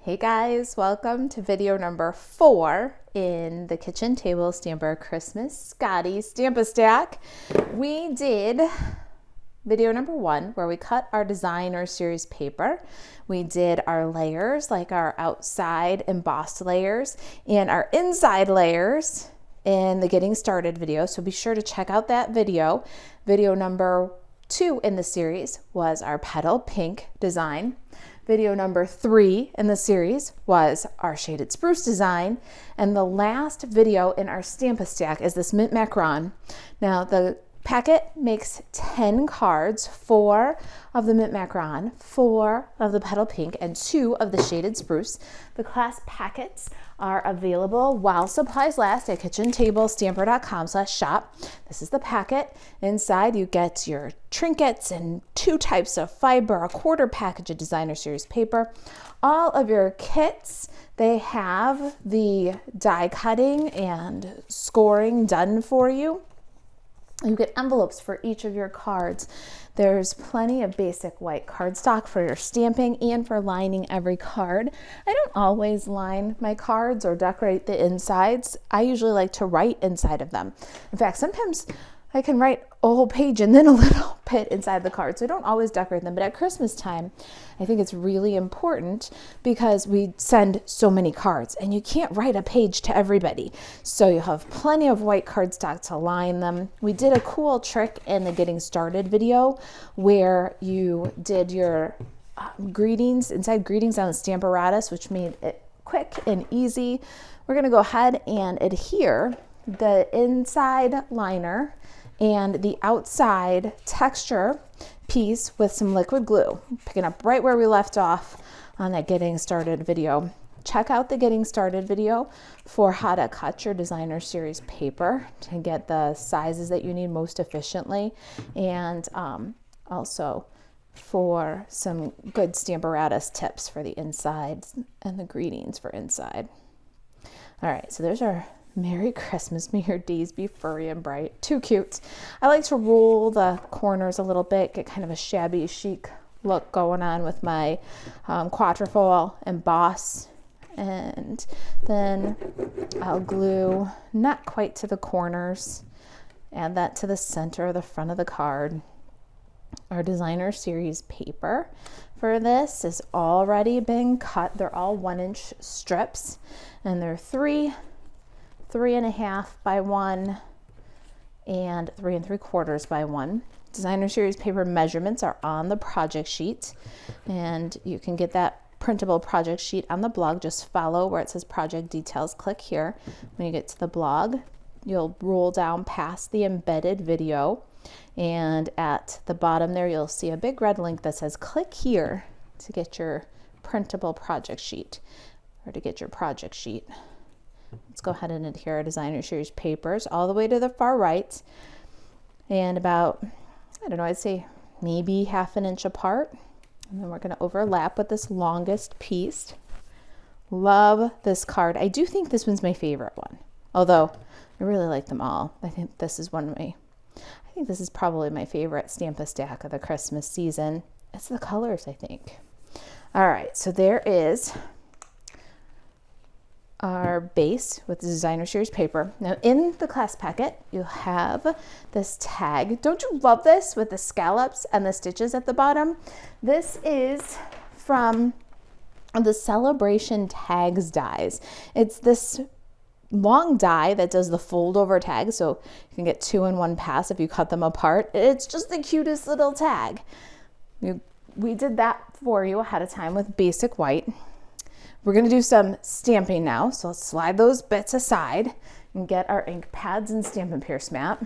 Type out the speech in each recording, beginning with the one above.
Hey guys, welcome to video number 4 in the Kitchen Table Stamper Christmas Scottie Stamp-A-Stack. We did video number 1 where we cut our designer series paper. We did our layers, like our outside embossed layers and our inside layers in the Getting Started video. So be sure to check out that video. Video number 2 in the series was our petal pink design. Video number 3 in the series was our shaded spruce design. And the last video in our Stamp-A-Stack is this mint macaron. Now the packet makes 10 cards, 4 of the mint macaron, 4 of the petal pink, and 2 of the shaded spruce. The class packets are available while supplies last at kitchentablestamper.com/shop. This is the packet. Inside you get your trinkets and 2 types of fiber, a quarter package of designer series paper. All of your kits, they have the die cutting and scoring done for you. You get envelopes for each of your cards. There's plenty of basic white cardstock for your stamping and for lining every card. I don't always line my cards or decorate the insides. I usually like to write inside of them. In fact, sometimes I can write a whole page and then a little bit inside the card. So I don't always decorate them, but at Christmas time, I think it's really important because we send so many cards and you can't write a page to everybody. So you have plenty of white cardstock to line them. We did a cool trick in the Getting Started video where you did your greetings, inside greetings on the Stamparatus, which made it quick and easy. We're gonna go ahead and adhere the inside liner and the outside texture piece with some liquid glue, picking up right where we left off on that Getting Started video. Check out the Getting Started video for how to cut your designer series paper to get the sizes that you need most efficiently, and also for some good Stamparatus tips for the insides and the greetings for inside. All right, so there's our Merry Christmas, may your days be furry and bright. Too cute. I like to roll the corners a little bit, get kind of a shabby chic look going on with my quatrefoil emboss. And then I'll glue, not quite to the corners, add that to the center of the front of the card. Our designer series paper for this is already been cut. They're all 1-inch strips and they're 3.5 by 1 and 3 3/4 by 1. Designer series paper measurements are on the project sheet, and you can get that printable project sheet on the blog. Just follow where it says project details, click here. When you get to the blog, you'll roll down past the embedded video, and at the bottom there you'll see a big red link that says click here to get your printable project sheet, or to get your project sheet. Let's go ahead and adhere our designer series papers all the way to the far right, and about, I don't know, I'd say maybe 1/2 inch apart. And then we're going to overlap with this longest piece. Love this card. I do think this one's my favorite one, although I really like them all. I think this is probably my favorite Stamp-A-Stack of the Christmas season. It's the colors, I think. All right, so there is our base with the designer series paper. Now in the class packet, you have this tag. Don't you love this with the scallops and the stitches at the bottom? This is from the Celebration Tags dies. It's this long die that does the fold over tag, so you can get 2 in 1 pass if you cut them apart. It's just the cutest little tag. We did that for you ahead of time with basic white. We're going to do some stamping now, so let's slide those bits aside and get our ink pads and Stampin' Pierce mat.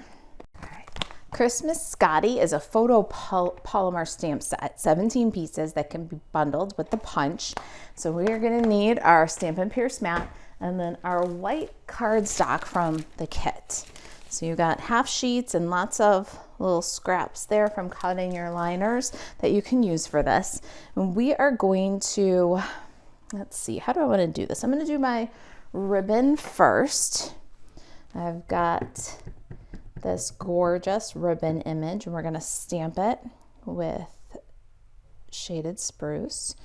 All right. Christmas Scottie is a photo polymer stamp set, 17 pieces that can be bundled with the punch. So we are going to need our Stampin' Pierce mat and then our white cardstock from the kit. So you got half sheets and lots of little scraps there from cutting your liners that you can use for this. And we are going to, let's see, how do I want to do this? I'm going to do my ribbon first. I've got this gorgeous ribbon image, and we're going to stamp it with shaded spruce.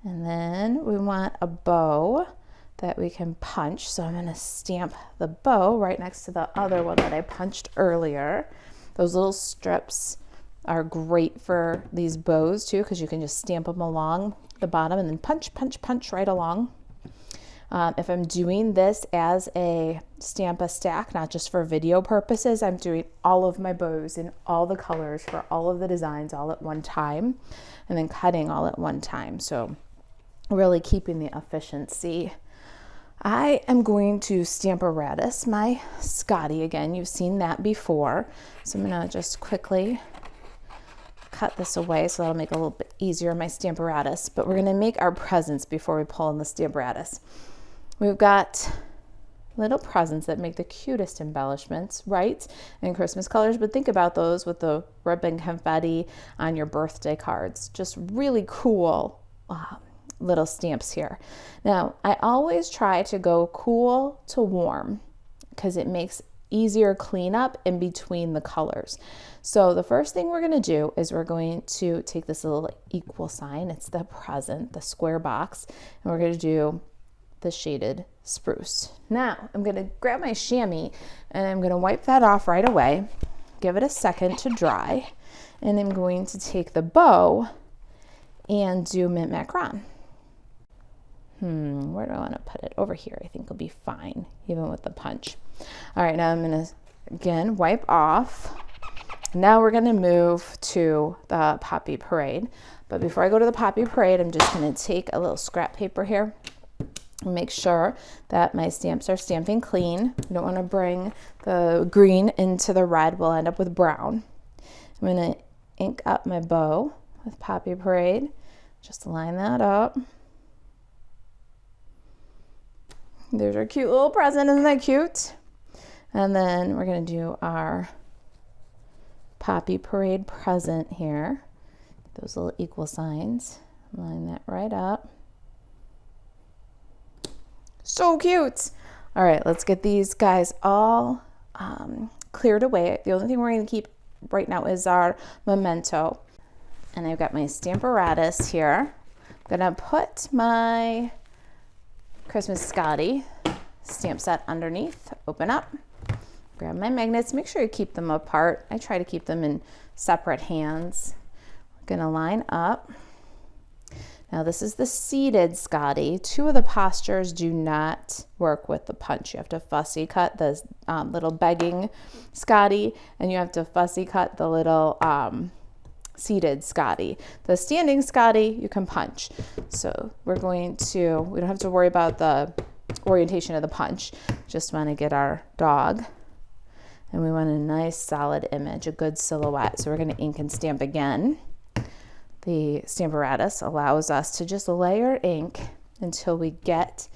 And then we want a bow that we can punch. So I'm going to stamp the bow right next to the other one that I punched earlier. Those little strips are great for these bows too, because you can just stamp them along the bottom and then punch, punch, punch right along. If I'm doing this as a stamp-a-stack, not just for video purposes, I'm doing all of my bows in all the colors for all of the designs all at one time, and then cutting all at one time. So really keeping the efficiency. I am going to Stamparatus my Scottie again. You've seen that before. So I'm gonna just quickly cut this away so that'll make it a little bit easier my Stamparatus. But we're gonna make our presents before we pull in the Stamparatus. We've got little presents that make the cutest embellishments, right? In Christmas colors, but think about those with the ribbon confetti on your birthday cards. Just really cool little stamps here. Now, I always try to go cool to warm because it makes easier cleanup in between the colors. So the first thing we're going to do is we're going to take this little equal sign. It's the present, the square box, and we're going to do the shaded spruce. Now I'm going to grab my chamois and I'm going to wipe that off right away, give it a second to dry, and I'm going to take the bow and do mint macaron. Where do I want to put it? Over here. I think it'll be fine, even with the punch. All right, now I'm going to, again, wipe off. Now we're going to move to the Poppy Parade. But before I go to the Poppy Parade, I'm just going to take a little scrap paper here and make sure that my stamps are stamping clean. You don't want to bring the green into the red. We'll end up with brown. I'm going to ink up my bow with Poppy Parade. Just line that up. There's our cute little present. Isn't that cute? And then we're going to do our Poppy Parade present here. Those little equal signs. Line that right up. So cute. All right, let's get these guys all cleared away. The only thing we're going to keep right now is our memento. And I've got my Stamparatus here. I'm going to put my Christmas Scottie stamp set underneath, open up, grab my magnets, make sure you keep them apart. I try to keep them in separate hands. We're gonna line up. Now this is the seated Scottie. Two of the postures do not work with the punch. You have to fussy cut the little begging Scottie, and you have to fussy cut the little seated Scottie. The standing Scottie, you can punch. So we don't have to worry about the orientation of the punch. Just want to get our dog, and we want a nice solid image, a good silhouette. So we're going to ink and stamp again. The Stamparatus allows us to just layer ink until we get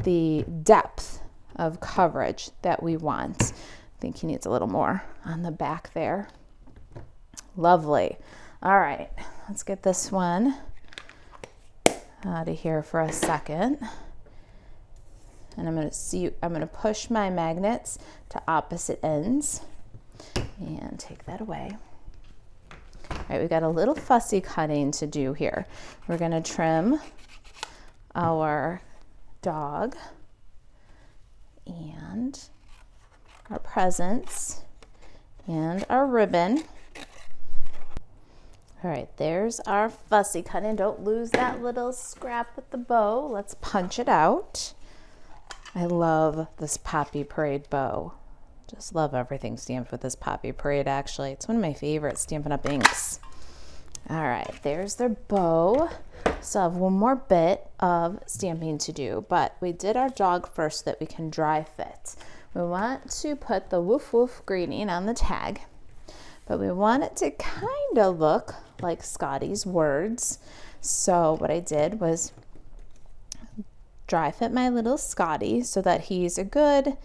the depth of coverage that we want. I think he needs a little more on the back there. Lovely. All right, let's get this one out of here for a second. And I'm going to push my magnets to opposite ends and take that away. All right, we've got a little fussy cutting to do here. We're going to trim our dog and our presents and our ribbon. All right, there's our fussy cutting. Don't lose that little scrap with the bow. Let's punch it out. I love this Poppy Parade bow. Just love everything stamped with this Poppy Parade, actually. It's one of my favorite Stampin' Up! Inks. All right, there's their bow. So I have one more bit of stamping to do, but we did our dog first so that we can dry fit. We want to put the Woof Woof greeting on the tag, but we want it to kind of look like Scottie's words. So what I did was dry fit my little Scottie so that he's a good,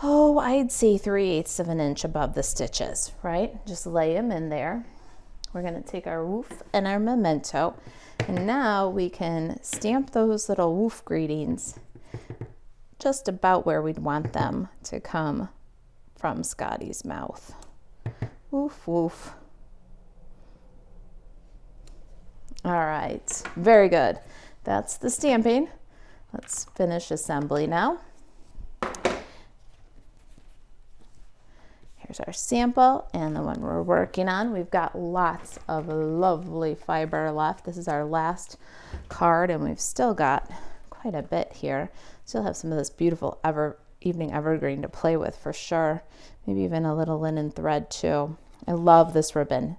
I'd say 3/8 of an inch above the stitches, right? Just lay him in there. We're going to take our Woof and our memento, and now we can stamp those little Woof greetings just about where we'd want them to come from Scottie's mouth. Woof, woof. All right, very good. that's the stamping. Let's finish assembly now. Here's our sample and the one we're working on. We've got lots of lovely fiber left. This is our last card, and we've still got quite a bit here. Still have some of this beautiful evening evergreen to play with for sure. Maybe even a little linen thread too. I love this ribbon.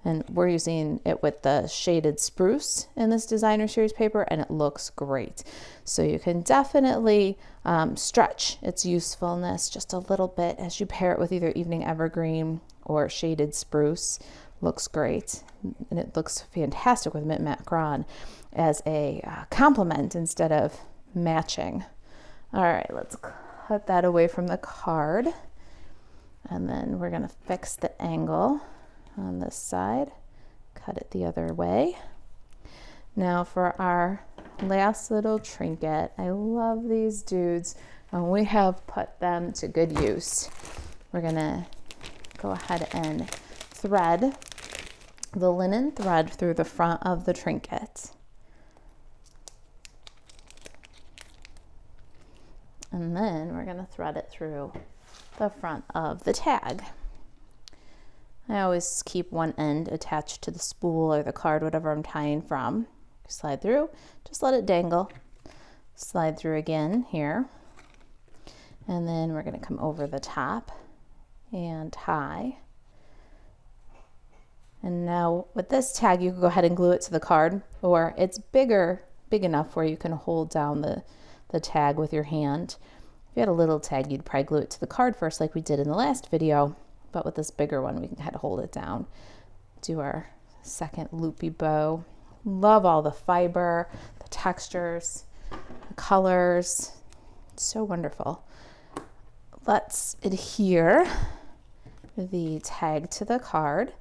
And we're using it with the shaded spruce in this designer series paper, and it looks great. So you can definitely stretch its usefulness just a little bit as you pair it with either evening evergreen or shaded spruce. Looks great. And it looks fantastic with mint macaron as a complement instead of matching. All right, let's cut that away from the card. And then we're gonna fix the angle on this side, cut it the other way. Now for our last little trinket, I love these dudes, and we have put them to good use. We're gonna go ahead and thread the linen thread through the front of the trinket. And then we're gonna thread it through the front of the tag. I always keep one end attached to the spool or the card, whatever I'm tying from. Slide through, just let it dangle. Slide through again here. And then we're going to come over the top and tie. And now with this tag, you can go ahead and glue it to the card, or it's big enough where you can hold down the tag with your hand. If you had a little tag, you'd probably glue it to the card first like we did in the last video. But with this bigger one, we can kind of hold it down. Do our second loopy bow. Love all the fiber, the textures, the colors. It's so wonderful. Let's adhere the tag to the card.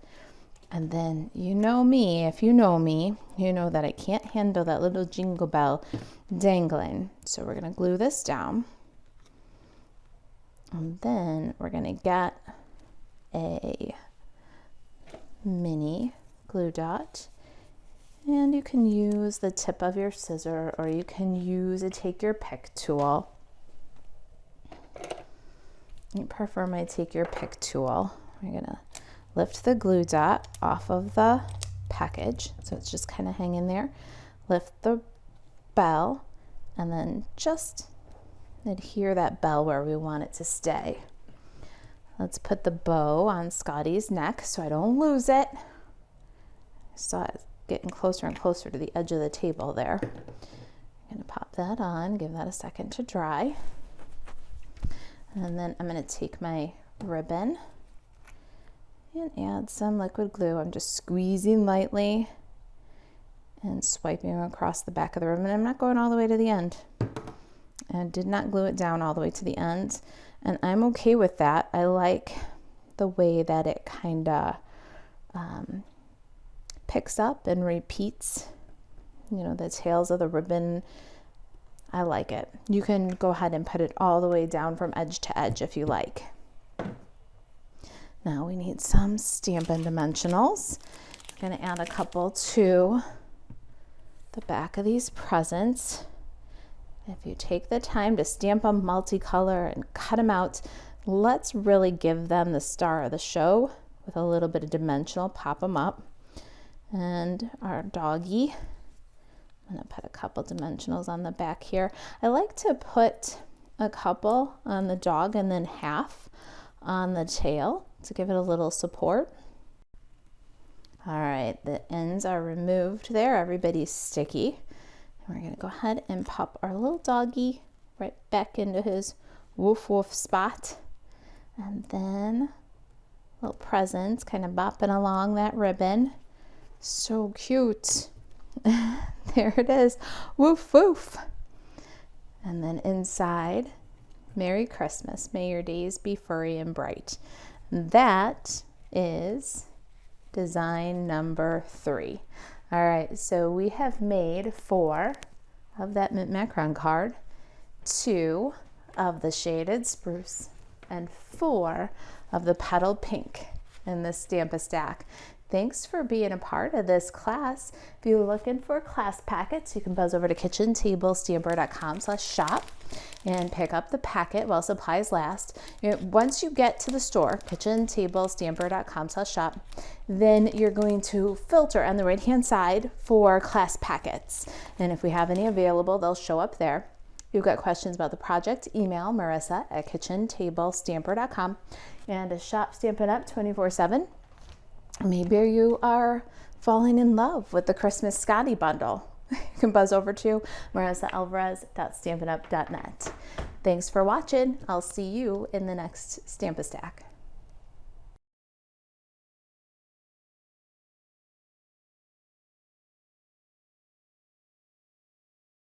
And then you know me, if you know me, you know that I can't handle that little jingle bell dangling. So we're gonna glue this down. And then we're gonna get a mini glue dot, and you can use the tip of your scissor, or you can use a take your pick tool. I prefer my take your pick tool. We're gonna lift the glue dot off of the package so it's just kind of hanging there. Lift the bell and then just adhere that bell where we want it to stay. Let's put the bow on Scottie's neck so I don't lose it. I saw it getting closer and closer to the edge of the table there. I'm gonna pop that on, give that a second to dry. And then I'm gonna take my ribbon and add some liquid glue. I'm just squeezing lightly and swiping across the back of the ribbon. I'm not going all the way to the end. I did not glue it down all the way to the end. And I'm okay with that. I like the way that it kind of picks up and repeats, you know, the tails of the ribbon. I like it. You can go ahead and put it all the way down from edge to edge if you like. Now we need some Stampin' dimensionals. I'm going to add a couple to the back of these presents. If you take the time to stamp them multicolor and cut them out, let's really give them the star of the show with a little bit of dimensional, pop them up. And our doggy, I'm gonna put a couple dimensionals on the back here. I like to put a couple on the dog and then half on the tail to give it a little support. All right, the ends are removed there. Everybody's sticky. We're going to go ahead and pop our little doggy right back into his woof woof spot. And then little presents kind of bopping along that ribbon. So cute. There it is. Woof woof. And then inside, Merry Christmas. May your days be furry and bright. That is design number 3. All right, so we have made 4 of that mint macaron card, 2 of the shaded spruce, and 4 of the petal pink in the Stampin' Stack. Thanks for being a part of this class. If you're looking for class packets, you can buzz over to kitchentablestamper.com/shop and pick up the packet while supplies last. Once you get to the store, kitchentablestamper.com/shop, then you're going to filter on the right-hand side for class packets. And if we have any available, they'll show up there. If you've got questions about the project, email Marisa at kitchentablestamper.com and shop Stampin' Up! 24/7. Maybe you are falling in love with the Christmas Scottie bundle. You can buzz over to marisaalvarez.stampinup.net. Thanks for watching. I'll see you in the next Stamp-A-Stack.